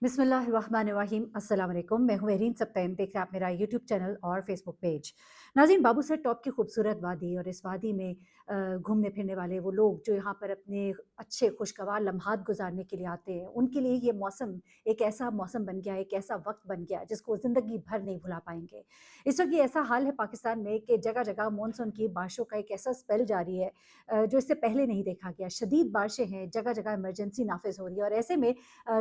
बिस्मिल्लाहिर्रहमानिर्रहीम अस्सलाम वालेकुम। मैं हूँ मेहरीन सब्तैम, देख रहे हैं आप मेरा यूट्यूब चैनल और फेसबुक पेज। नाज़रीन, बाबूसर टॉप की खूबसूरत वादी और इस वादी में घूमने फिरने वाले वो लोग जो यहाँ पर अपने अच्छे खुशगवार लम्हात गुजारने के लिए आते हैं, उनके लिए ये मौसम एक ऐसा मौसम बन गया है, एक ऐसा वक्त बन गया है जिसको वो ज़िंदगी भर नहीं भुला पाएंगे। इस वक्त ये ऐसा हाल है पाकिस्तान में कि जगह जगह मानसून की बारिशों का एक ऐसा स्पेल जारी है जो इससे पहले नहीं देखा गया। शदीद बारिशें हैं, जगह जगह इमरजेंसी नाफिज हो रही है और ऐसे में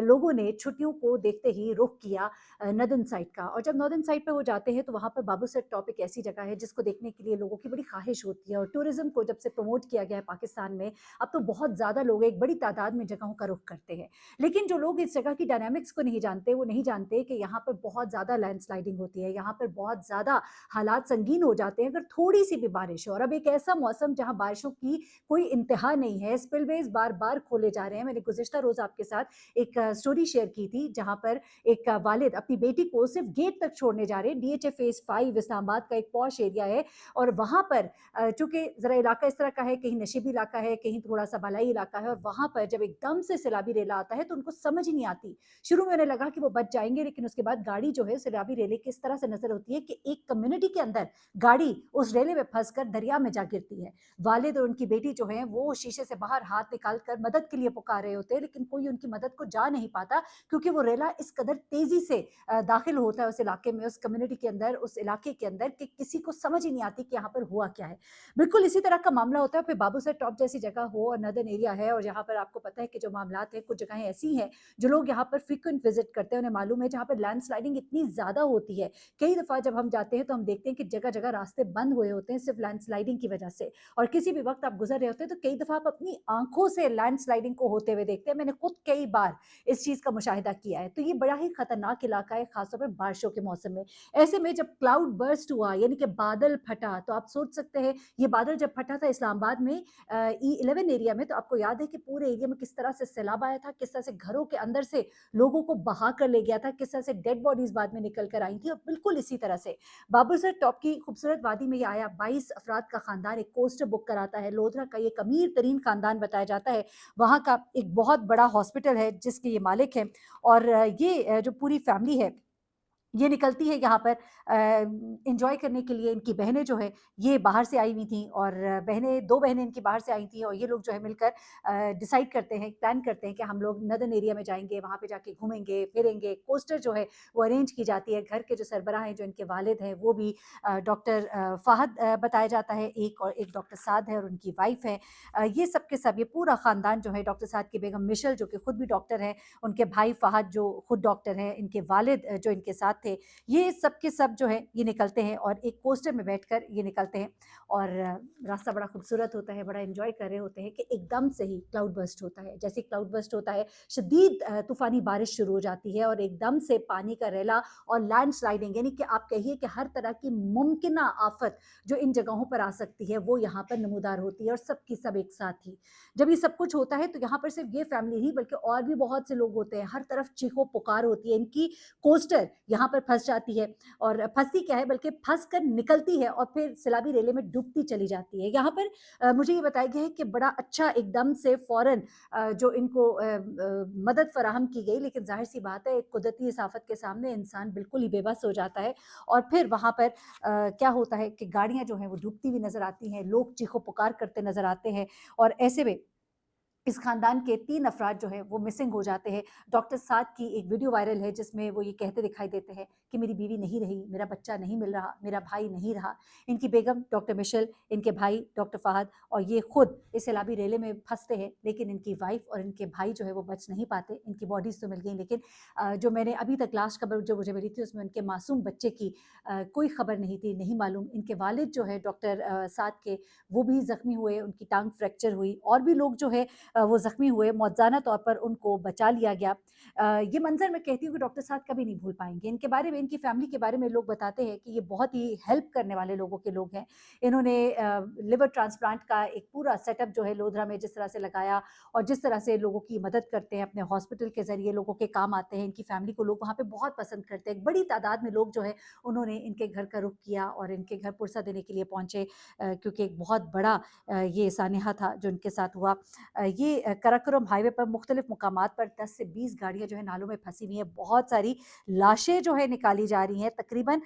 लोगों ने छुट्टियों को देखते ही रुख किया नॉर्दर्न साइड का। और जब नॉर्दर्न साइड पे वो जाते हैं तो वहाँ पर बाबूसर टॉप एक ऐसी जगह है जिसको देखने के लिए लोगों की बड़ी ख्वाहिश होती है। और टूरिज्म को जब से प्रमोट किया गया है पाकिस्तान में, अब तो बहुत ज़्यादा लोग एक बड़ी तादाद में जगहों का रुख करते हैं। लेकिन जो लोग इस जगह की डायनामिक्स को नहीं जानते, वो नहीं जानते कि यहाँ पर बहुत ज़्यादा लैंडस्लाइडिंग होती है, यहाँ पर बहुत ज़्यादा हालात संगीन हो जाते हैं अगर थोड़ी सी भी बारिश हो। और अब एक ऐसा मौसम जहाँ बारिशों की कोई इंतहा नहीं है, स्पिलवेज बार बार खोले जा रहे हैं। मैंने गुज़िश्ता रोज़ आपके साथ एक स्टोरी शेयर की थी जहाँ पर एक वालिद अपनी बेटी को सिर्फ गेट तक छोड़ने जा रहे हैं। डीएचए फेज 5 इस्लामाबाद का एक पॉश एरिया है और वहाँ पर चूंकि ज़रा इलाका इस तरह का है, कहीं नशीबी इलाका है, कहीं थोड़ा सा बलाई इलाका है, और वहाँ पर जब एकदम से सैलाबी रेला आता है तो उनको समझ ही नहीं आती। शुरू में उन्हें लगा कि वो बच जाएंगे, लेकिन उसके बाद गाड़ी जो है सैलाबी रेले की इस तरह से नजर होती है कि एक कम्युनिटी के अंदर गाड़ी उस रेले में फंस कर दरिया में जा गिरती है। वालिद और उनकी बेटी जो है वो शीशे से बाहर हाथ निकाल कर मदद के लिए पुकार रहे होते हैं, लेकिन कोई उनकी मदद को जा नहीं पाता क्योंकि वो रेला इस कदर तेजी से दाखिल होता है उस इलाके में, उस कम्युनिटी के अंदर, उस इलाके के अंदर, कि किसी को समझ ही नहीं आती कि यहाँ पर हुआ क्या है। बिल्कुल इसी तरह का मामला होता है फिर बाबूसर टॉप जैसी जगह हो और नदन एरिया है, और यहाँ पर आपको पता है कि जो मामलात है, कुछ जगहें ऐसी हैं जो लोग यहाँ पर फ्रीक्वेंट विजिट करते हैं, उन्हें मालूम है, जहाँ पर लैंड स्लाइडिंग इतनी ज्यादा होती है। कई दफा जब हम जाते हैं तो हम देखते हैं कि जगह जगह रास्ते बंद हुए होते हैं सिर्फ लैंड स्लाइडिंग की वजह से। और किसी भी वक्त आप गुजर रहे होते हैं तो कई दफा आप अपनी आंखों से लैंड स्लाइडिंग को होते हुए देखते हैं। मैंने खुद कई बार इस चीज का मुशाहिदा किया है। तो ये बड़ा ही खतरनाक इलाका है, खासतौर पर बारिशों के मौसम में। ऐसे में जब क्लाउड बर्स्ट हुआ, यानी कि बादल फटा, तो आप सोच सकते हैं ये बादल जब फटा था इस्लामाबाद में E11 एरिया में, तो आपको याद है कि पूरे एरिया में किस तरह से सैलाब आया था, किस तरह से घरों के अंदर से लोगों को बहा कर ले गया था, किस तरह से डेड बॉडीज बाद में निकल कर आई थी। और बिल्कुल इसी तरह से बाबूसर टॉप की खूबसूरत वादी में ये आया 22 अफराद का खानदान एक कोस्टर बुक कराता है। लोधरा का ये अमीर तरीन खानदान बताया जाता है, वहाँ का एक बहुत बड़ा हॉस्पिटल है जिसके ये मालिक हैं। और ये जो पूरी फैमिली है ये निकलती है यहाँ पर एंजॉय करने के लिए। इनकी बहनें जो है ये बाहर से आई हुई थी, और बहनें, दो बहनें इनकी बाहर से आई थी, और ये लोग जो है मिलकर डिसाइड करते हैं, प्लान करते हैं कि हम लोग नदन एरिया में जाएंगे, वहाँ पे जाके घूमेंगे फिरेंगे। कोस्टर जो है वो अरेंज की जाती है। घर के जो सरबराह हैं, जो इनके वालिद हैं, वो भी डॉक्टर फ़हद बताया जाता है एक, और एक डॉक्टर साद है और उनकी वाइफ है। ये सब के सब, ये पूरा ख़ानदान जो है, डॉक्टर साद की बेगम मिशल जो कि खुद भी डॉक्टर हैं, उनके भाई फ़हद जो खुद डॉक्टर हैं, इनके वालिद जो इनके साथ थे, ये सब के सब जो है ये निकलते हैं और एक कोस्टर में बैठकर ये निकलते हैं। और रास्ता बड़ा खूबसूरत होता है, बड़ा एंजॉय कर रहे होते हैं कि एकदम से ही क्लाउड बर्स्ट होता है। जैसे क्लाउड बर्स्ट होता है, शदीद तूफानी बारिश शुरू हो जाती है और एकदम से पानी का रेला और लैंड स्लाइडिंग, यानी कि आप कहिए कि हर तरह की मुमकिन आफत जो इन जगहों पर आ सकती है वो यहाँ पर नमूदार होती है, और सब की सब एक साथ ही। जब ये सब कुछ होता है तो यहाँ पर सिर्फ ये फैमिली नहीं बल्कि और भी बहुत से लोग होते हैं। हर तरफ चीखो पुकार होती है। इनकी कोस्टर यहाँ पर फंस जाती है, और फंसती क्या है बल्कि फंस कर निकलती है और फिर सैलाबी रेले में डूबती चली जाती है। यहाँ पर मुझे ये बताया गया है कि बड़ा अच्छा एकदम से फौरन जो इनको मदद फराहम की गई, लेकिन जाहिर सी बात है कुदरती इस आफत के सामने इंसान बिल्कुल ही बेबस हो जाता है। और फिर वहाँ पर क्या होता है कि गाड़ियाँ जो हैं वो डूबती हुई नजर आती हैं, लोग चीखो पुकार करते नजर आते हैं। और ऐसे में इस खानदान के 3 अफराद जो हैं वो मिसिंग हो जाते हैं। डॉक्टर साद की एक वीडियो वायरल है जिसमें वो ये कहते दिखाई देते हैं कि मेरी बीवी नहीं रही, मेरा बच्चा नहीं मिल रहा, मेरा भाई नहीं रहा। इनकी बेगम डॉक्टर मिशेल, इनके भाई डॉक्टर फ़हद और ये खुद इस सैलाबी रेले में फँसते हैं, लेकिन इनकी वाइफ़ और इनके भाई जो है वो बच नहीं पाते। इनकी बॉडीज़ तो मिल गई, लेकिन जो मैंने अभी तक लास्ट खबर जो मुझे मिली थी उसमें उनके मासूम बच्चे की कोई खबर नहीं थी, नहीं मालूम। इनके वालिद जो है डॉक्टर साद के, वो भी ज़ख्मी हुए, उनकी टाँग फ्रैक्चर हुई, और भी लोग जो है वो ज़ख्मी हुए। मौज़ाना तौर पर उनको बचा लिया गया। ये मंज़र मैं कहती हूँ कि डॉक्टर साहब कभी नहीं भूल पाएँगे। इनके बारे में, इनकी फ़ैमिली के बारे में लोग बताते हैं कि ये बहुत ही हेल्प करने वाले लोगों के लोग हैं। इन्होंने लिवर ट्रांसप्लांट का एक पूरा सेटअप जो है लोधरा में जिस तरह से लगाया, और जिस तरह से लोगों की मदद करते हैं, अपने हॉस्पिटल के ज़रिए लोगों के काम आते हैं। इनकी फ़ैमिली को लोग वहाँ पे बहुत पसंद करते हैं। एक बड़ी तादाद में लोग जो है उन्होंने इनके घर का रुख किया और इनके घर पुरसा देने के लिए पहुँचे, क्योंकि एक बहुत बड़ा ये सानिहा था जो इनके साथ हुआ। ये ये कराकोरम हाईवे पर मुख्तलिफ मुकामात पर 10 से 20 गाड़ियाँ जो है नालों में फंसी हुई हैं, बहुत सारी लाशें जो है निकाली जा रही हैं। तकरीबन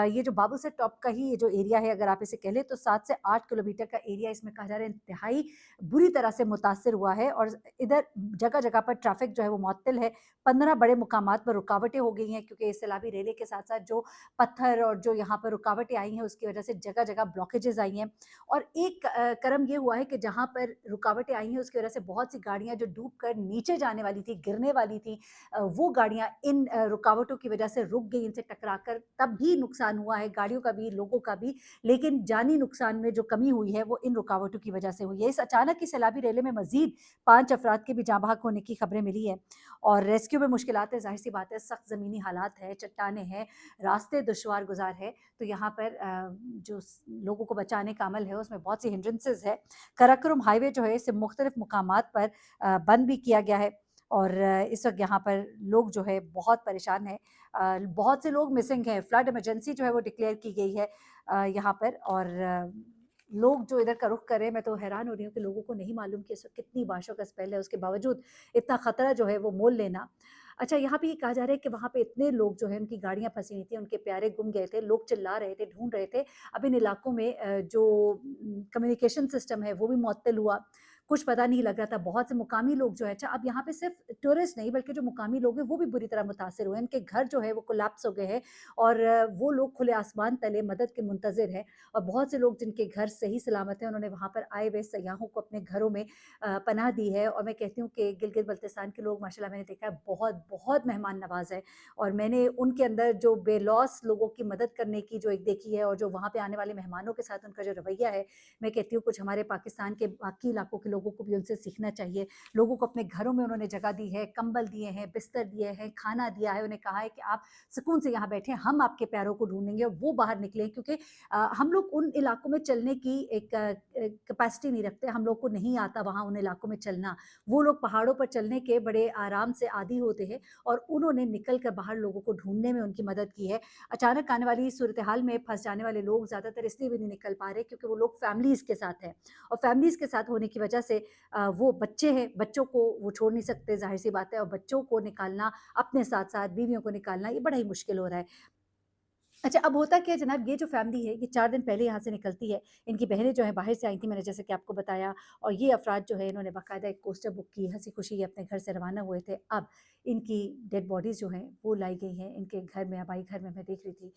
ये जो बाबू सेट टॉप का ही ये जो एरिया है, अगर आप इसे कह लें, तो 7 से 8 किलोमीटर का एरिया इसमें कहा जा रहा है इंतहाई बुरी तरह से मुतासिर हुआ है, और इधर जगह जगह पर ट्रैफिक जो है वो मुअत्तल है। 15 बड़े मुकामात पर रुकावटें हो गई हैं, क्योंकि सैलाबी रेले के साथ साथ जो पत्थर और जो यहाँ पर रुकावटें आई हैं, उसकी वजह से जगह जगह ब्लॉकेजेस आई हैं। और एक करम ये हुआ है कि जहाँ पर रुकावटें आई हैं, उसकी वजह से बहुत सी गाड़ियाँ जो डूब कर नीचे जाने वाली थी, गिरने वाली थी, वो गाड़ियाँ इन रुकावटों की वजह से रुक गई, इनसे टकराकर तब भी नुकसान हुआ है, गाड़ियों का भी, लोगों का भी। लेकिन जानी नुकसान में जो कमी हुई है वो इन रुकावटों की वजह से हुई है। इस अचानक की सैलाबी रेले में मजीद 5 अफराद के भी जाँ बहक होने की खबरें मिली है, और रेस्क्यू में मुश्किलात है, ज़ाहिर सी बात है, सख्त ज़मीनी हालात है, चट्टानें हैं, रास्ते दुश्वार गुजार है, तो यहाँ पर जो लोगों को बचाने का अमल है उसमें बहुत सी हिंड्रेंसेस है। कराकोरम हाईवे जो है इसे मुख्तलिफ मुकामात पर बंद भी किया गया है, और इस वक्त यहाँ पर लोग जो है बहुत परेशान हैं। बहुत से लोग मिसिंग हैं, फ्लड इमरजेंसी जो है वो डिक्लेयर की गई है यहाँ पर, और लोग जो इधर का रुख कर रहे हैं, मैं तो हैरान हो रही हूँ कि लोगों को नहीं मालूम कि इस वक्त कितनी बारिशों का स्पेल है, उसके बावजूद इतना ख़तरा जो है वो मोल लेना। अच्छा, यहाँ पे ये कहा जा रहा है कि वहाँ पे इतने लोग जो हैं, उनकी गाड़ियाँ फंसी हुई थी, उनके प्यारे गुम गए थे, लोग चिल्ला रहे थे, ढूंढ रहे थे। अब इन इलाकों में जो कम्युनिकेशन सिस्टम है वो भी मुअत्तल हुआ, कुछ पता नहीं लग रहा था। बहुत से मुकामी लोग जो है, अच्छा अब यहाँ पे सिर्फ टूरिस्ट नहीं बल्कि जो मुकामी लोग हैं वो भी बुरी तरह मुतासिर हुए हैं, उनके घर जो है वो कोलैप्स हो गए हैं, और वो लोग खुले आसमान तले मदद के मुंतज़िर हैं। और बहुत से लोग जिनके घर सही सलामत हैं, उन्होंने वहाँ पर आए हुए सयाहों को अपने घरों में पनाह दी है। और मैं कहती हूँ कि गिलगित बल्तिस्तान के लोग माशाल्लाह मैंने देखा है बहुत बहुत मेहमान नवाज़ है, और मैंने उनके अंदर जो बेलौस लोगों की मदद करने की जो एक देखी है, और जो वहाँ पे आने वाले मेहमानों के साथ उनका जो रवैया है, मैं कहती हूँ कुछ हमारे पाकिस्तान के बाकी इलाकों के लोगों को भी उनसे सीखना चाहिए। लोगों को अपने घरों में उन्होंने जगह दी है, कंबल दिए हैं, बिस्तर दिए हैं, खाना दिया है, उन्हें कहा है कि आप सुकून से यहाँ बैठें, हम आपके प्यारों को ढूंढेंगे, और वो बाहर निकले, क्योंकि हम लोग उन इलाकों में चलने की एक कैपेसिटी नहीं रखते, हम लोग को नहीं आता वहाँ उन इलाकों में चलना। वो लोग पहाड़ों पर चलने के बड़े आराम से आदी होते हैं, और उन्होंने निकल कर बाहर लोगों को ढूंढने में उनकी मदद की है। अचानक आने वाली सूरत हाल में फंस जाने वाले लोग ज़्यादातर इसलिए भी नहीं निकल पा रहे क्योंकि वो लोग फैमिलीज़ के साथ हैं, और फैमिलीज़ के साथ होने की वजह से वो बच्चे हैं, बच्चों को वो छोड़ नहीं सकते, ज़ाहिर-सी बात है, और बच्चों को निकालना, अपने साथ-साथ बीवियों को निकालना, ये बड़ा ही मुश्किल हो रहा है। अच्छा, अब होता क्या है जनाब, ये जो फ़ैमिली है, ये 4 दिन पहले यहाँ से निकलती है। इनकी बहनें जो हैं बाहर से आई थी, मैंने जैसे कि आपको बताया, और ये अफ़राद जो है इन्होंने बाकायदा एक कोस्टर बुक की, हँसी-खुशी ये अपने घर से रवाना हुए थे। अब इनकी डेड बॉडीज़ जो हैं वो लाई गई हैं इनके घर में, आबाई घर में, मैं देख रही थी।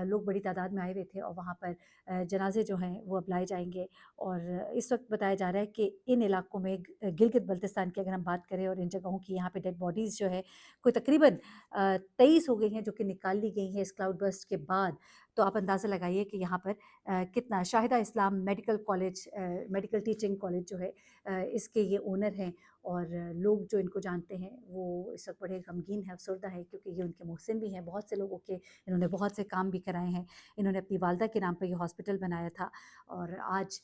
लोग बड़ी तादाद में आए हुए थे, और वहाँ पर जनाज़े जो हैं वो अब लाए जाएँगे। और इस वक़्त बताया जा रहा है कि इन इलाकों में गिलगित बल्तिस्तान की अगर हम बात करें, और इन जगहों की, यहाँ पे डेड बॉडीज़ जो है कोई तकरीबन 23 हो गई हैं जो कि निकाल ली गई हैं इस क्लाउड बर्स्ट के बाद। तो आप अंदाज़ा लगाइए कि यहाँ पर कितना Shahida Islam medical college, medical teaching college जो है, इसके ये ओनर हैं, और लोग जो इनको जानते हैं वो इस वक्त बड़े गमगीन हैं, अफसरदा है, क्योंकि ये उनके मोहसिन भी हैं, बहुत से लोगों के इन्होंने बहुत से काम भी कराए हैं। इन्होंने अपनी वालदा के नाम पर ये हॉस्पिटल बनाया था, और आज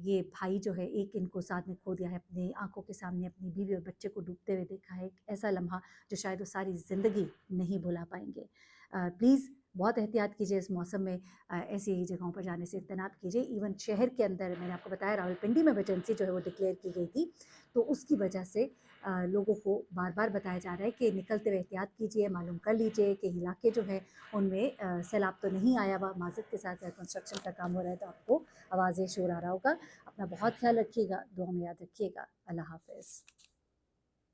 ये भाई जो है, एक इनको साथ में खो दिया है, अपनी आंखों के सामने अपनी बीवी और बच्चे को डूबते हुए देखा है। एक ऐसा लम्हा जो शायद वो सारी ज़िंदगी नहीं भुला पाएँगे। प्लीज़ बहुत एहतियात कीजिए इस मौसम में, ऐसी जगहों पर जाने से इज्तनाब कीजिए। इवन शहर के अंदर मैंने आपको बताया रावलपिंडी में इमरजेंसी जो है वो डिक्लेयर की गई थी, तो उसकी वजह से लोगों को बार-बार बताया जा रहा है कि निकलते हुए एहतियात कीजिए, मालूम कर लीजिए कि इलाके जो है उनमें सैलाब तो नहीं आया हुआ। माज़रत के साथ कंस्ट्रक्शन का काम हो रहा है, तो आपको आवाज़ शोर आ रहा होगा। अपना बहुत ख्याल रखिएगा, दुआ में याद रखिएगा। अल्लाह हाफ़िज़।